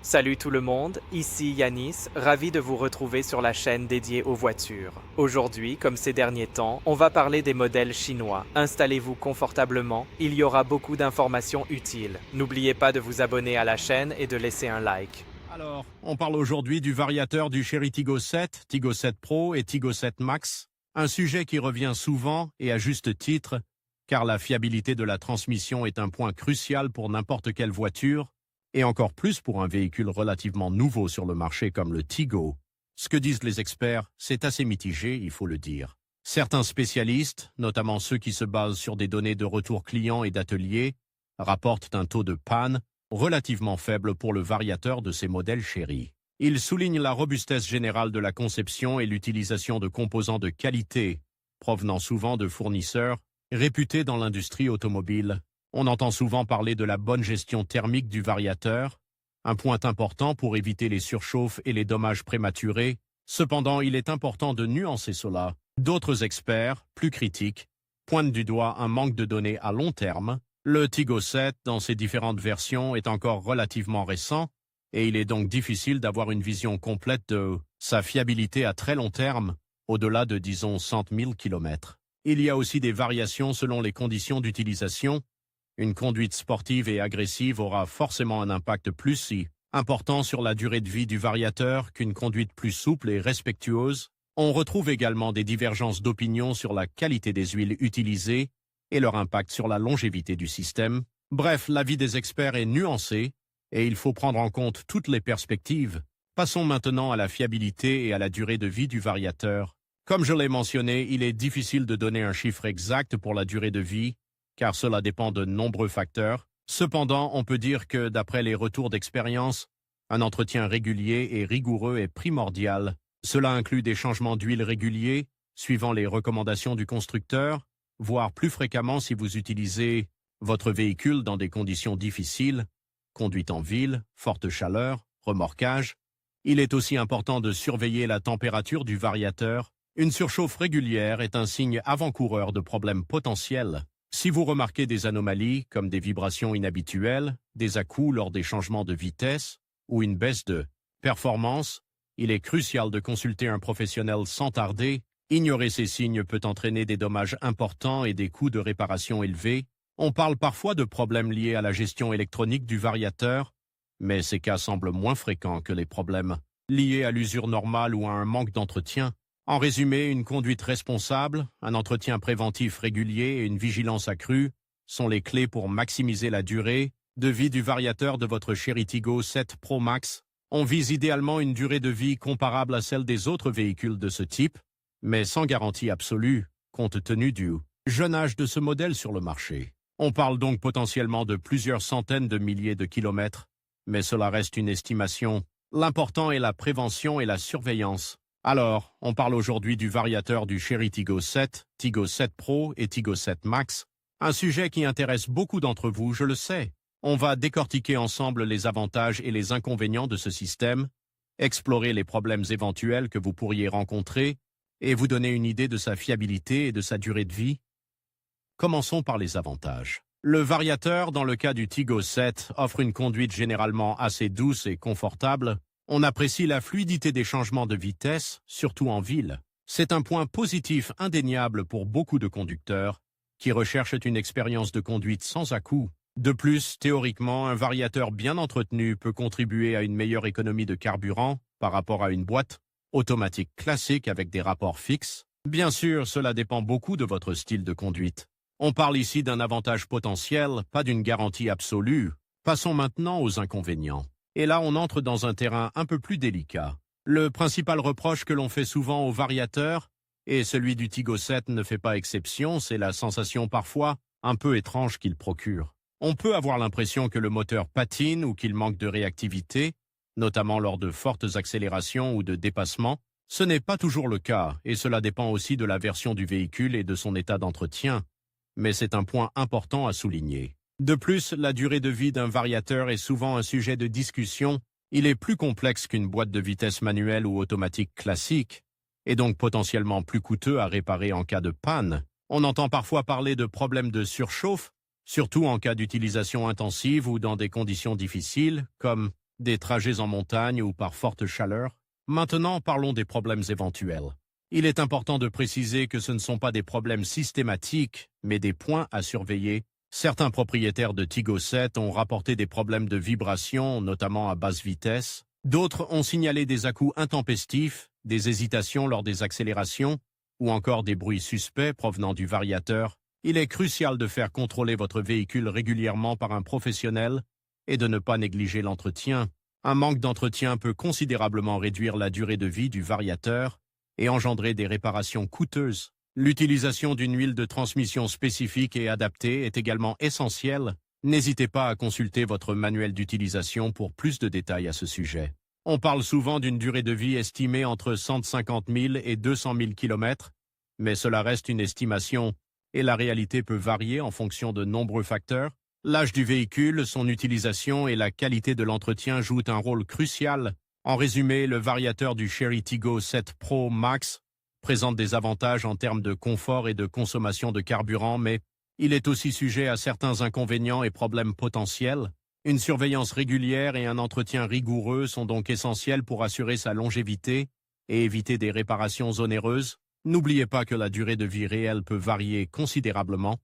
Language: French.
Salut tout le monde, ici Yanis, ravi de vous retrouver sur la chaîne dédiée aux voitures. Aujourd'hui, comme ces derniers temps, on va parler des modèles chinois. Installez-vous confortablement, il y aura beaucoup d'informations utiles. N'oubliez pas de vous abonner à la chaîne et de laisser un like. Alors, on parle aujourd'hui du variateur du Chery Tiggo 7, Tiggo 7 Pro et Tiggo 7 Max, un sujet qui revient souvent et à juste titre, car la fiabilité de la transmission est un point crucial pour n'importe quelle voiture, et encore plus pour un véhicule relativement nouveau sur le marché comme le Tiggo. Ce que disent les experts, c'est assez mitigé, il faut le dire. Certains spécialistes, notamment ceux qui se basent sur des données de retour client et d'atelier, rapportent un taux de panne relativement faible pour le variateur de ces modèles Chery. Ils soulignent la robustesse générale de la conception et l'utilisation de composants de qualité, provenant souvent de fournisseurs réputés dans l'industrie automobile. On entend souvent parler de la bonne gestion thermique du variateur, un point important pour éviter les surchauffes et les dommages prématurés. Cependant, il est important de nuancer cela. D'autres experts, plus critiques, pointent du doigt un manque de données à long terme. Le Tiggo 7, dans ses différentes versions, est encore relativement récent, et il est donc difficile d'avoir une vision complète de sa fiabilité à très long terme, au-delà de, disons, 100 000 km. Il y a aussi des variations selon les conditions d'utilisation. Une conduite sportive et agressive aura forcément un impact plus important sur la durée de vie du variateur qu'une conduite plus souple et respectueuse. On retrouve également des divergences d'opinion sur la qualité des huiles utilisées et leur impact sur la longévité du système. Bref, l'avis des experts est nuancé et il faut prendre en compte toutes les perspectives. Passons maintenant à la fiabilité et à la durée de vie du variateur. Comme je l'ai mentionné, il est difficile de donner un chiffre exact pour la durée de vie, car cela dépend de nombreux facteurs. Cependant, on peut dire que, d'après les retours d'expérience, un entretien régulier et rigoureux est primordial. Cela inclut des changements d'huile réguliers, suivant les recommandations du constructeur, voire plus fréquemment si vous utilisez votre véhicule dans des conditions difficiles, conduite en ville, forte chaleur, remorquage. Il est aussi important de surveiller la température du variateur. Une surchauffe régulière est un signe avant-coureur de problèmes potentiels. Si vous remarquez des anomalies comme des vibrations inhabituelles, des à-coups lors des changements de vitesse ou une baisse de performance, il est crucial de consulter un professionnel sans tarder. Ignorer ces signes peut entraîner des dommages importants et des coûts de réparation élevés. On parle parfois de problèmes liés à la gestion électronique du variateur, mais ces cas semblent moins fréquents que les problèmes liés à l'usure normale ou à un manque d'entretien. En résumé, une conduite responsable, un entretien préventif régulier et une vigilance accrue sont les clés pour maximiser la durée de vie du variateur de votre Chery Tiggo 7 Pro Max. On vise idéalement une durée de vie comparable à celle des autres véhicules de ce type, mais sans garantie absolue, compte tenu du jeune âge de ce modèle sur le marché. On parle donc potentiellement de plusieurs centaines de milliers de kilomètres, mais cela reste une estimation. L'important est la prévention et la surveillance. Alors, on parle aujourd'hui du variateur du Chery Tiggo 7, Tiggo 7 Pro et Tiggo 7 Max, un sujet qui intéresse beaucoup d'entre vous, je le sais. On va décortiquer ensemble les avantages et les inconvénients de ce système, explorer les problèmes éventuels que vous pourriez rencontrer et vous donner une idée de sa fiabilité et de sa durée de vie. Commençons par les avantages. Le variateur, dans le cas du Tiggo 7, offre une conduite généralement assez douce et confortable. On apprécie la fluidité des changements de vitesse, surtout en ville. C'est un point positif indéniable pour beaucoup de conducteurs qui recherchent une expérience de conduite sans à-coups. De plus, théoriquement, un variateur bien entretenu peut contribuer à une meilleure économie de carburant par rapport à une boîte automatique classique avec des rapports fixes. Bien sûr, cela dépend beaucoup de votre style de conduite. On parle ici d'un avantage potentiel, pas d'une garantie absolue. Passons maintenant aux inconvénients. Et là, on entre dans un terrain un peu plus délicat. Le principal reproche que l'on fait souvent aux variateurs, et celui du Tiggo 7 ne fait pas exception, c'est la sensation parfois un peu étrange qu'il procure. On peut avoir l'impression que le moteur patine ou qu'il manque de réactivité, notamment lors de fortes accélérations ou de dépassements. Ce n'est pas toujours le cas, et cela dépend aussi de la version du véhicule et de son état d'entretien. Mais c'est un point important à souligner. De plus, la durée de vie d'un variateur est souvent un sujet de discussion. Il est plus complexe qu'une boîte de vitesse manuelle ou automatique classique, et donc potentiellement plus coûteux à réparer en cas de panne. On entend parfois parler de problèmes de surchauffe, surtout en cas d'utilisation intensive ou dans des conditions difficiles, comme des trajets en montagne ou par forte chaleur. Maintenant, parlons des problèmes éventuels. Il est important de préciser que ce ne sont pas des problèmes systématiques, mais des points à surveiller. Certains propriétaires de Tigo 7 ont rapporté des problèmes de vibration, notamment à basse vitesse. D'autres ont signalé des à-coups intempestifs, des hésitations lors des accélérations, ou encore des bruits suspects provenant du variateur. Il est crucial de faire contrôler votre véhicule régulièrement par un professionnel et de ne pas négliger l'entretien. Un manque d'entretien peut considérablement réduire la durée de vie du variateur et engendrer des réparations coûteuses. L'utilisation d'une huile de transmission spécifique et adaptée est également essentielle. N'hésitez pas à consulter votre manuel d'utilisation pour plus de détails à ce sujet. On parle souvent d'une durée de vie estimée entre 150 000 et 200 000 km, mais cela reste une estimation et la réalité peut varier en fonction de nombreux facteurs. L'âge du véhicule, son utilisation et la qualité de l'entretien jouent un rôle crucial. En résumé, le variateur du Chery Tiggo 7 Pro Max présente des avantages en termes de confort et de consommation de carburant, mais il est aussi sujet à certains inconvénients et problèmes potentiels. Une surveillance régulière et un entretien rigoureux sont donc essentiels pour assurer sa longévité et éviter des réparations onéreuses. N'oubliez pas que la durée de vie réelle peut varier considérablement.